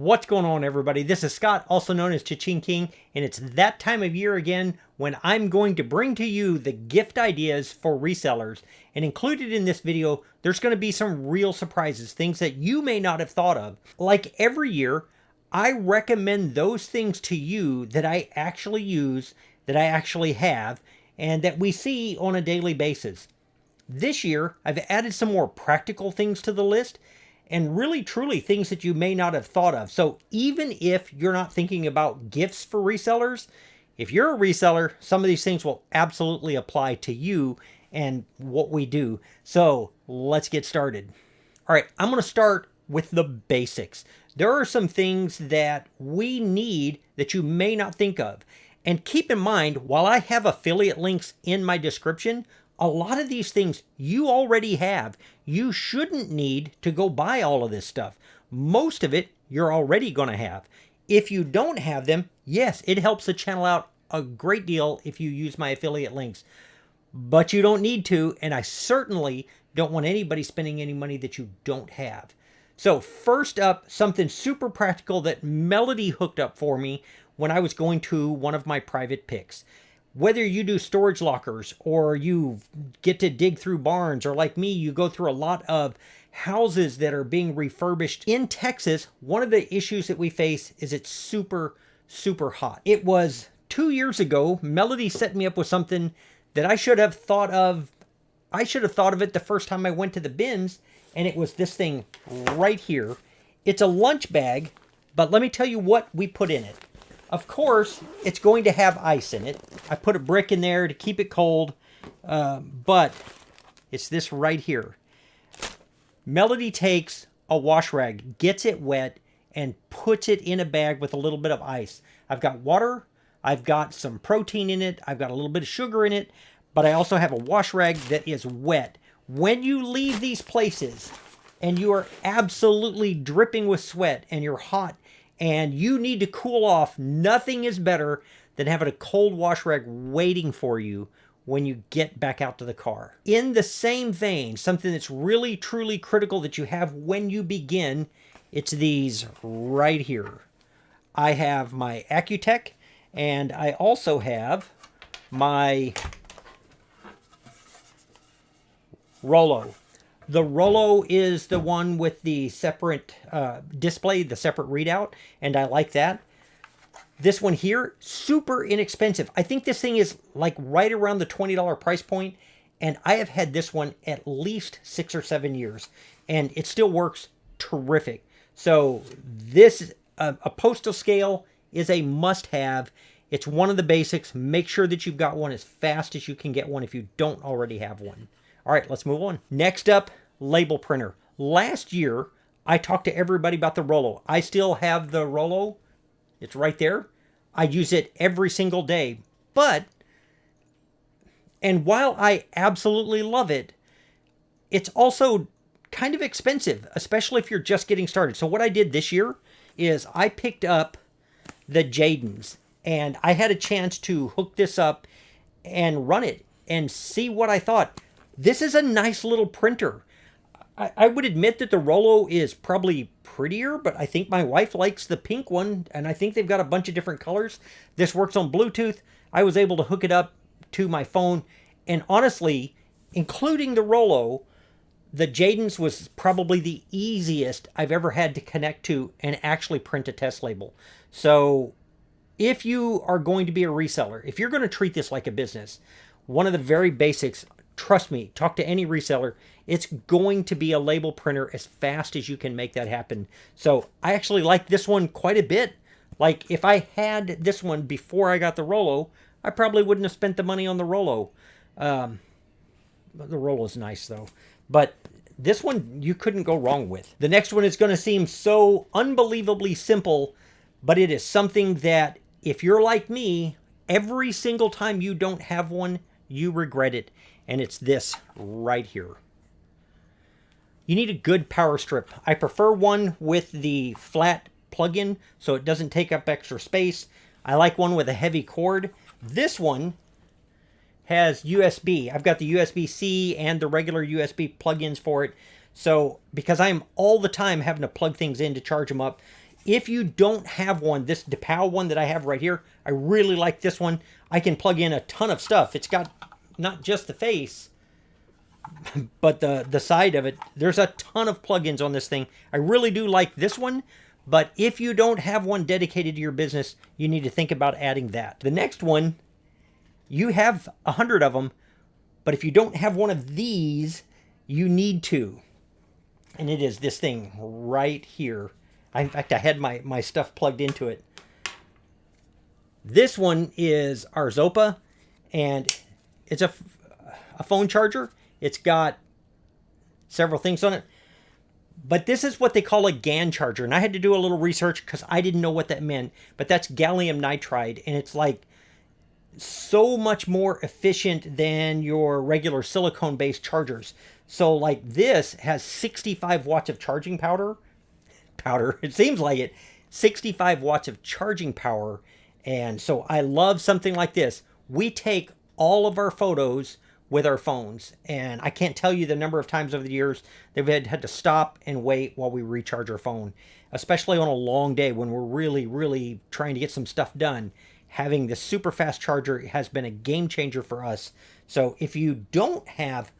What's going on, everybody? This is Scott, also known as ChaChingKing, and it's that time of year again when I'm going to bring to you the gift ideas for resellers. And included in this video, there's going to be some real surprises, things that you may not have thought of. Like every year, I recommend those things to you that I actually use, that I actually have, and that we see on a daily basis. This year, I've added some more practical things to the list, and really truly things that you may not have thought of. So even if you're not thinking about gifts for resellers, if you're a reseller, some of these things will absolutely apply to you and what we do. So let's get started. All right, I'm going to start with the basics. There are some things that we need that you may not think of. And keep in mind, while I have affiliate links in my description, a lot of these things you already have. You shouldn't need to go buy all of this stuff. Most of it you're already going to have. If you don't have them, yes, it helps the channel out a great deal if you use my affiliate links. But you don't need to, and I certainly don't want anybody spending any money that you don't have. So first up, something super practical that Melody hooked up for me when I was going to one of my private picks. Whether you do storage lockers or you get to dig through barns, or like me, you go through a lot of houses that are being refurbished in Texas, one of the issues that we face is it's super, super hot. It was 2 years ago, Melody set me up with something that I should have thought of. I should have thought of it the first time I went to the bins, and it was this thing right here. It's a lunch bag, but let me tell you what we put in it. Of course, it's going to have ice in it. I put a brick in there to keep it cold, but it's this right here. Melody takes a wash rag, gets it wet, and puts it in a bag with a little bit of ice. I've got water, I've got some protein in it, I've got a little bit of sugar in it, but I also have a wash rag that is wet. When you leave these places and you are absolutely dripping with sweat and you're hot, and you need to cool off, nothing is better than having a cold wash rag waiting for you when you get back out to the car. In the same vein, something that's really, truly critical that you have when you begin, it's these right here. I have my ACCUTECK, and I also have my Rollo. The Rollo is the one with the separate display, the separate readout, and I like that. This one here, super inexpensive. I think this thing is like right around the $20 price point, and I have had this one at least 6 or 7 years, and it still works terrific. So this, a Postal scale is a must-have. It's one of the basics. Make sure that you've got one as fast as you can get one if you don't already have one. All right, let's move on. Next up, label printer. Last year, I talked to everybody about the Rollo. I still have the Rollo. It's right there. I use it every single day. And while I absolutely love it, it's also kind of expensive, especially if you're just getting started. So what I did this year is I picked up the Jadens, and I had a chance to hook this up and run it and see what I thought. This is a nice little printer. I would admit that the Rollo is probably prettier, but I think my wife likes the pink one, and I think they've got a bunch of different colors. This works on Bluetooth. I was able to hook it up to my phone, and honestly, including the Rollo, the Jadens was probably the easiest I've ever had to connect to and actually print a test label. So if you are going to be a reseller, if you're going to treat this like a business, one of the very basics, trust me, talk to any reseller, it's going to be a label printer as fast as you can make that happen. So I actually like this one quite a bit. Like if I had this one before I got the Rollo, I probably wouldn't have spent the money on the Rollo. The Rollo is nice though. But this one you couldn't go wrong with. The next one is going to seem so unbelievably simple, but it is something that if you're like me, every single time you don't have one, you regret it. And it's this right here. You need a good power strip. I prefer one with the flat plug-in so it doesn't take up extra space. I like one with a heavy cord. This one has USB. I've got the USB-C and the regular USB plug-ins for it. So because I'm all the time having to plug things in to charge them up, If you don't have one, this Depow one that I have right here, I really like this one. I can plug in a ton of stuff. It's got not just the face, but the side of it. There's a ton of plugins on this thing. I really do like this one, but if you don't have one dedicated to your business, you need to think about adding that. The next one, you have 100 of them, but if you don't have one of these, you need to. And it is this thing right here. In fact, I had my stuff plugged into it. This one is Arzopa, and it's a phone charger. It's got several things on it. But this is what they call a GAN charger. And I had to do a little research because I didn't know what that meant. But that's gallium nitride. And it's like so much more efficient than your regular silicone-based chargers. So like this has 65 watts of charging powder. It seems like it. 65 watts of charging power. And so I love something like this. We take all of our photos with our phones, and I can't tell you the number of times over the years that we've had to stop and wait while we recharge our phone, especially on a long day when we're really trying to get some stuff done. Having this super fast charger has been a game changer for us. So if you don't have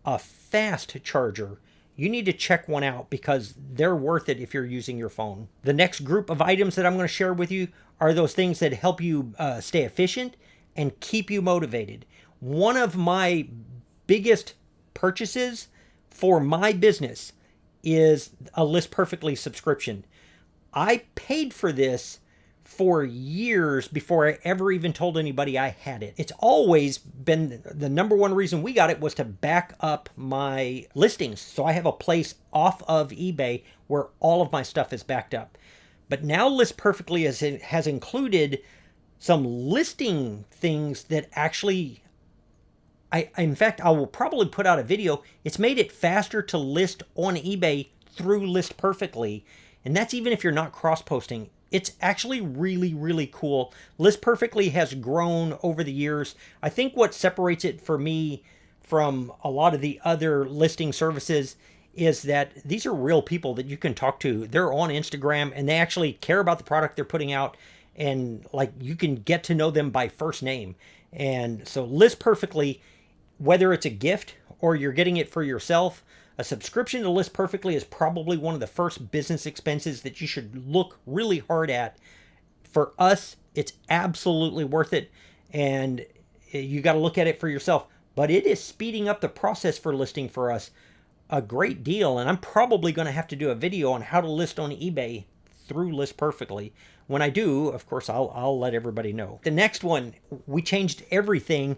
a fast charger, you need to check one out because they're worth it if you're using your phone. The next group of items that I'm going to share with you are those things that help you stay efficient and keep you motivated. One of my biggest purchases for my business is a List Perfectly subscription. I paid for this for years before I ever even told anybody I had it. It's always been the number one reason we got it was to back up my listings. So I have a place off of eBay where all of my stuff is backed up. But now List Perfectly has included some listing things that actually, in fact, I will probably put out a video. It's made it faster to list on eBay through List Perfectly. And that's even if you're not cross-posting. It's actually really cool. List Perfectly has grown over the years. I think what separates it for me from a lot of the other listing services is that these are real people that you can talk to. They're on Instagram and they actually care about the product they're putting out, and like you can get to know them by first name. And so List Perfectly, whether it's a gift or you're getting it for yourself, a subscription to List Perfectly is probably one of the first business expenses that you should look really hard at. For us, it's absolutely worth it, and you got to look at it for yourself. But it is speeding up the process for listing for us a great deal, and I'm probably going to have to do a video on how to list on eBay through List Perfectly. When I do, of course, I'll let everybody know. The next one, we changed everything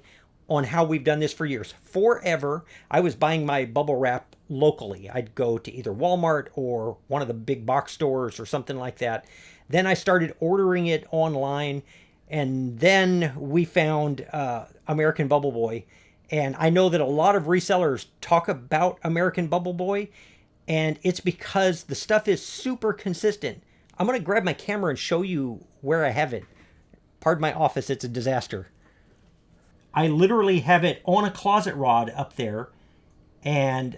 on how we've done this for years. Forever, I was buying my bubble wrap locally. I'd go to either Walmart or one of the big box stores or something like that. Then I started ordering it online, and then we found American Bubble Boy. And I know that a lot of resellers talk about American Bubble Boy, and it's because the stuff is super consistent. I'm going to grab my camera and show you where I have it. Pardon my office, it's a disaster. I literally have it on a closet rod up there, and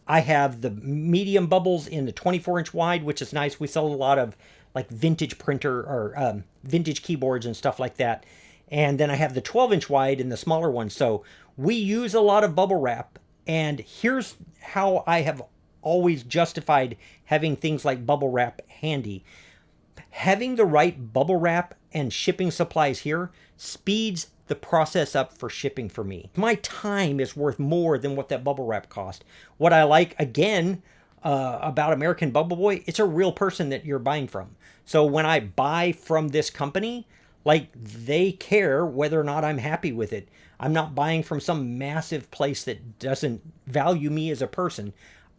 I have the medium bubbles in the 24-inch wide, which is nice. We sell a lot of like vintage printer or vintage keyboards and stuff like that. And then I have the 12-inch wide and the smaller one. So we use a lot of bubble wrap, and here's how I have always justified having things like bubble wrap handy. Having the right bubble wrap and shipping supplies here speeds the process up for shipping for me. My time is worth more than what that bubble wrap cost. What I like, again, about American Bubble Boy, it's a real person that you're buying from. So when I buy from this company, like, they care whether or not I'm happy with it. I'm not buying from some massive place that doesn't value me as a person.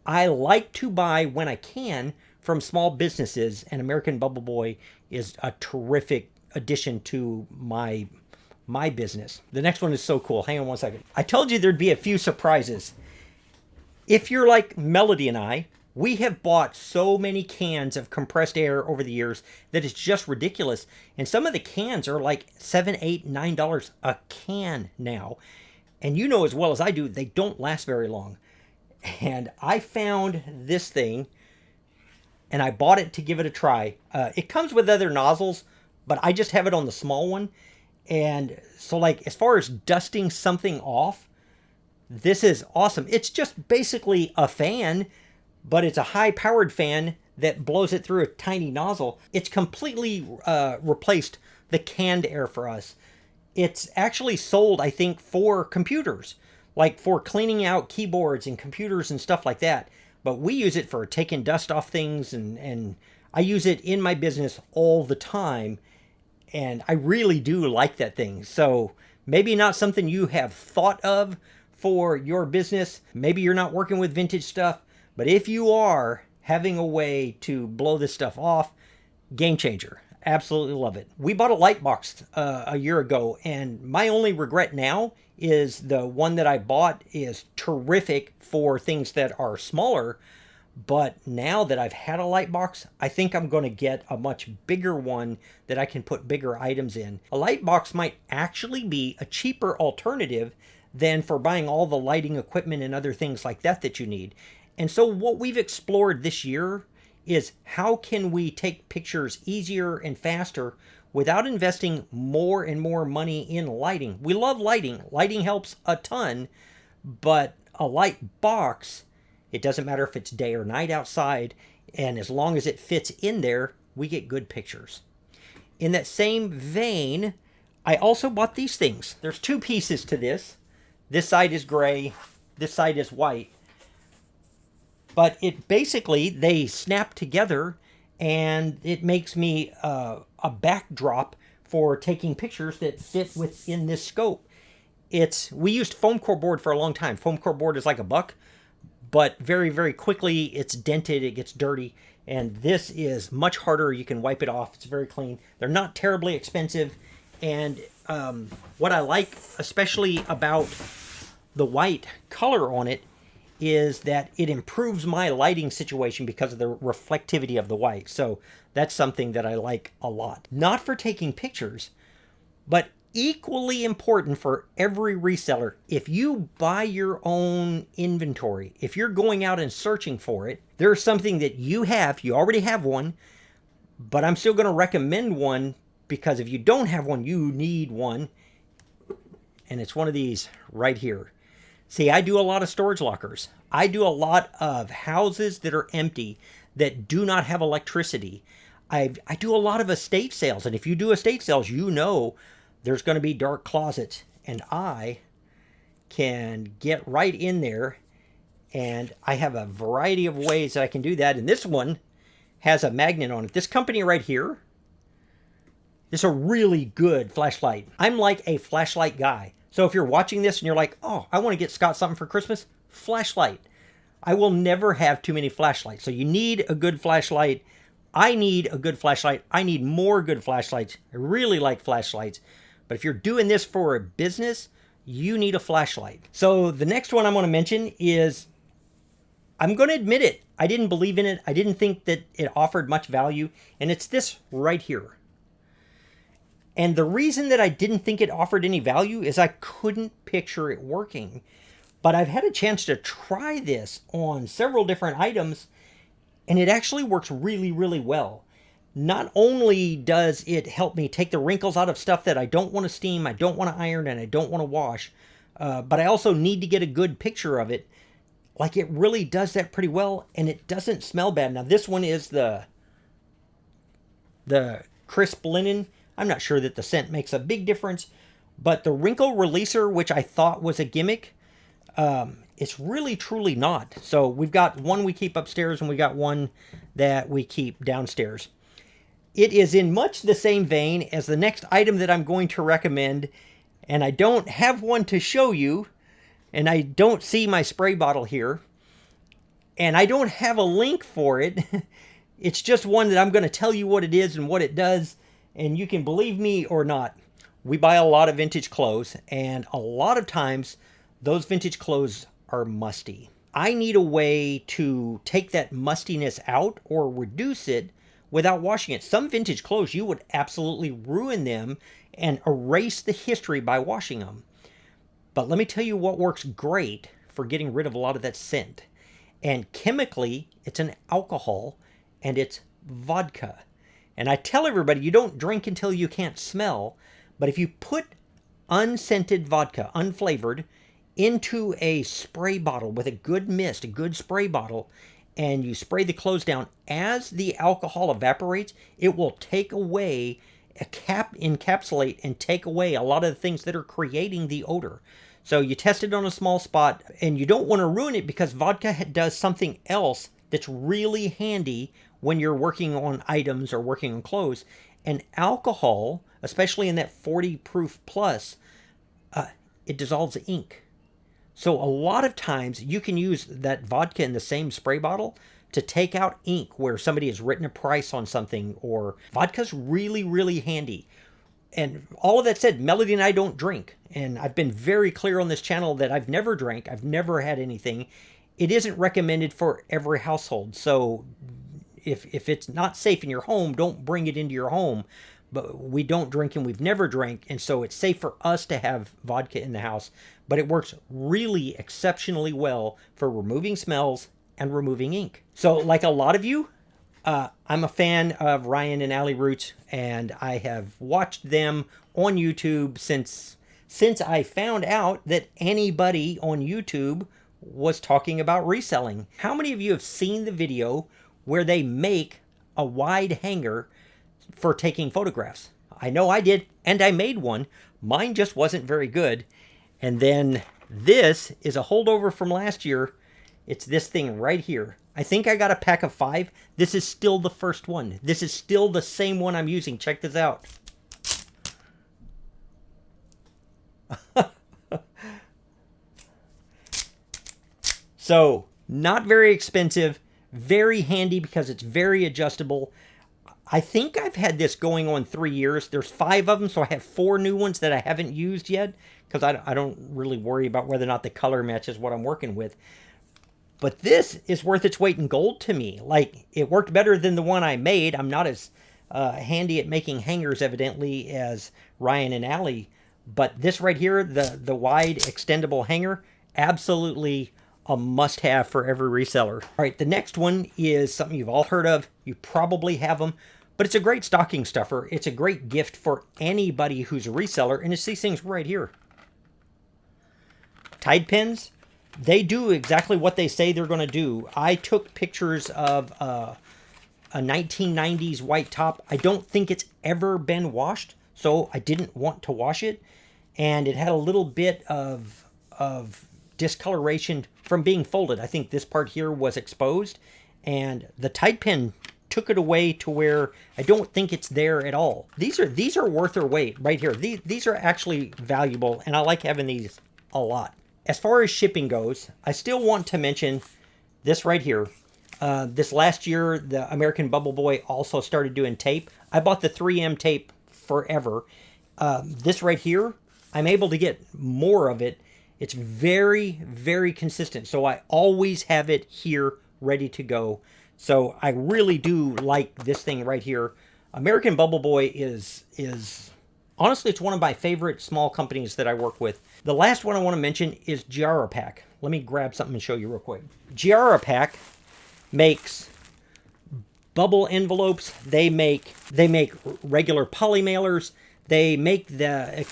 I like to buy when I can from small businesses, and American Bubble Boy is a terrific addition to my business. The next one is so cool. Hang on one second. I told you there'd be a few surprises. If you're like Melody and I, we have bought so many cans of compressed air over the years that it's just ridiculous. And some of the cans are like $7, $8, $9 a can now. And you know as well as I do, they don't last very long. And I found this thing, and I bought it to give it a try. It comes with other nozzles, but I just have it on the small one. And so like as far as dusting something off, this is awesome. It's just basically a fan, but it's a high-powered fan that blows it through a tiny nozzle. It's completely replaced the canned air for us. It's actually sold, I think, for computers, like for cleaning out keyboards and computers and stuff like that. But we use it for taking dust off things, and I use it in my business all the time. And I really do like that thing. So maybe not something you have thought of for your business. Maybe you're not working with vintage stuff. But if you are, having a way to blow this stuff off, game changer. Absolutely love it. We bought a light box a year ago, and my only regret now is the one that I bought is terrific for things that are smaller. But now that I've had a light box, I think I'm going to get a much bigger one that I can put bigger items in. A light box might actually be a cheaper alternative than for buying all the lighting equipment and other things like that that you need. And so what we've explored this year is how can we take pictures easier and faster without investing more and more money in lighting. We love lighting. Lighting helps a ton, but a light box, it doesn't matter if it's day or night outside, and as long as it fits in there, we get good pictures. In that same vein, I also bought these things. There's two pieces to this. This side is gray, this side is white. But it basically, they snap together, and it makes me a backdrop for taking pictures that fit within this scope. We used foam core board for a long time. Foam core board is like $1, but very, very quickly it's dented, it gets dirty, and this is much harder. You can wipe it off. It's very clean. They're not terribly expensive, and what I like especially about the white color on it is that it improves my lighting situation because of the reflectivity of the white. So that's something that I like a lot. Not for taking pictures, but equally important for every reseller. If you buy your own inventory, if you're going out and searching for it, there's something that you already have one, but I'm still going to recommend one because if you don't have one, you need one. And it's one of these right here. See, I do a lot of storage lockers. I do a lot of houses that are empty, that do not have electricity. I do a lot of estate sales. And if you do estate sales, you know there's going to be dark closets. And I can get right in there. And I have a variety of ways that I can do that. And this one has a magnet on it. This company right here is a really good flashlight. I'm like a flashlight guy. So if you're watching this and you're like, oh, I want to get Scott something for Christmas, flashlight. I will never have too many flashlights. So you need a good flashlight. I need a good flashlight. I need more good flashlights. I really like flashlights. But if you're doing this for a business, you need a flashlight. So the next one I'm going to mention is, I'm going to admit it, I didn't believe in it. I didn't think that it offered much value. And it's this right here. And the reason that I didn't think it offered any value is I couldn't picture it working. But I've had a chance to try this on several different items, and it actually works really, really well. Not only does it help me take the wrinkles out of stuff that I don't want to steam, I don't want to iron, and I don't want to wash, but I also need to get a good picture of it. Like, it really does that pretty well, and it doesn't smell bad. Now, this one is the crisp linen. I'm not sure that the scent makes a big difference, but the wrinkle releaser, which I thought was a gimmick, it's really truly not. So we've got one we keep upstairs and we got one that we keep downstairs. It is in much the same vein as the next item that I'm going to recommend, and I don't have one to show you, and I don't see my spray bottle here, and I don't have a link for it. It's just one that I'm going to tell you what it is and what it does. And you can believe me or not, we buy a lot of vintage clothes, and a lot of times those vintage clothes are musty. I need a way to take that mustiness out or reduce it without washing it. Some vintage clothes, you would absolutely ruin them and erase the history by washing them. But let me tell you what works great for getting rid of a lot of that scent. And chemically, it's an alcohol, and it's vodka. And I tell everybody, you don't drink until you can't smell, but if you put unscented vodka, unflavored, into a spray bottle with a good mist, a good spray bottle, and you spray the clothes down, as the alcohol evaporates, it will take away, encapsulate and take away a lot of the things that are creating the odor. So you test it on a small spot, and you don't want to ruin it, because vodka does something else that's really handy when you're working on items or working on clothes. And alcohol, especially in that 40 proof plus, it dissolves ink. So a lot of times you can use that vodka in the same spray bottle to take out ink where somebody has written a price on something, or vodka's really, really handy. And all of that said, Melody and I don't drink. And I've been very clear on this channel that I've never drank. I've never had anything. It isn't recommended for every household. So if it's not safe in your home, don't bring it into your home. But we don't drink, and we've never drank. And so it's safe for us to have vodka in the house. But it works really exceptionally well for removing smells and removing ink. So like a lot of you, I'm a fan of Ryan and Allie Roots, and I have watched them on YouTube since I found out that anybody on YouTube was talking about reselling. How many of you have seen the video where they make a wide hanger for taking photographs? I know I did, and I made one. Mine just wasn't very good. And then this is a holdover from last year. It's this thing right here. I think I got a pack of 5. This is still the first one. This is still the same one I'm using. Check this out. So, not very expensive, very handy because it's very adjustable. I think I've had this going on 3 years. There's 5 of them, so I have 4 new ones that I haven't used yet, because I don't really worry about whether or not the color matches what I'm working with. But this is worth its weight in gold to me. Like, it worked better than the one I made. I'm not as handy at making hangers, evidently, as Ryan and Allie. But this right here, the wide extendable hanger, absolutely a must-have for every reseller. All right, the next one is something you've all heard of. You probably have them, but it's a great stocking stuffer. It's a great gift for anybody who's a reseller, and it's these things right here. Tide pins. They do exactly what they say they're going to do. I took pictures of a 1990s white top. I don't think it's ever been washed, so I didn't want to wash it. And it had a little bit of discoloration from being folded. I think this part here was exposed, and the Tide pin took it away to where I don't think it's there at all. These are worth their weight right here. These are actually valuable, and I like having these a lot. As far as shipping goes, I still want to mention this right here. This last year, the American Bubble Boy also started doing tape. I bought the 3M tape forever. This right here, I'm able to get more of it. It's very, very consistent. So I always have it here ready to go. So I really do like this thing right here. American Bubble Boy is honestly, it's one of my favorite small companies that I work with. The last one I want to mention is ACCUTECK. Let me grab something and show you real quick. ACCUTECK makes bubble envelopes. They make regular poly mailers. They make they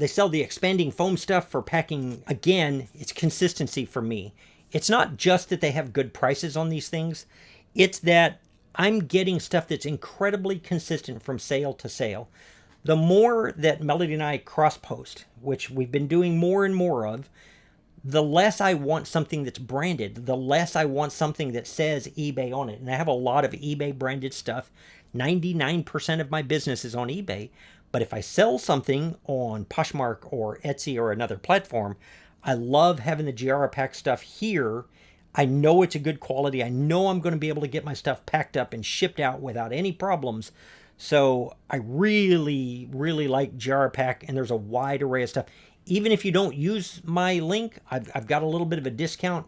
sell the expanding foam stuff for packing. Again, it's consistency for me. It's not just that they have good prices on these things. It's that I'm getting stuff that's incredibly consistent from sale to sale. The more that Melody and I cross-post, which we've been doing more and more of, the less I want something that's branded, the less I want something that says eBay on it. And I have a lot of eBay branded stuff. 99% of my business is on eBay. But if I sell something on Poshmark or Etsy or another platform, I love having the ACCUTECK stuff here. I know it's a good quality. I know I'm going to be able to get my stuff packed up and shipped out without any problems. So I really, really like ACCUTECK, and there's a wide array of stuff. Even if you don't use my link, I've got a little bit of a discount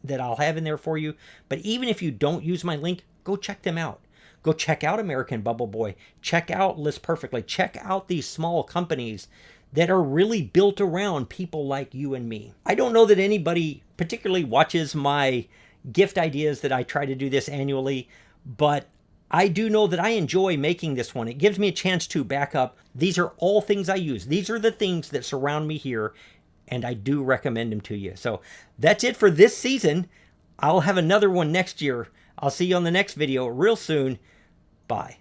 that I'll have in there for you. But even if you don't use my link, go check them out. Go check out American Bubble Boy. Check out List Perfectly. Check out these small companies that are really built around people like you and me. I don't know that anybody particularly watches my gift ideas that I try to do this annually, but I do know that I enjoy making this one. It gives me a chance to back up. These are all things I use. These are the things that surround me here, and I do recommend them to you. So that's it for this season. I'll have another one next year. I'll see you on the next video real soon. Bye.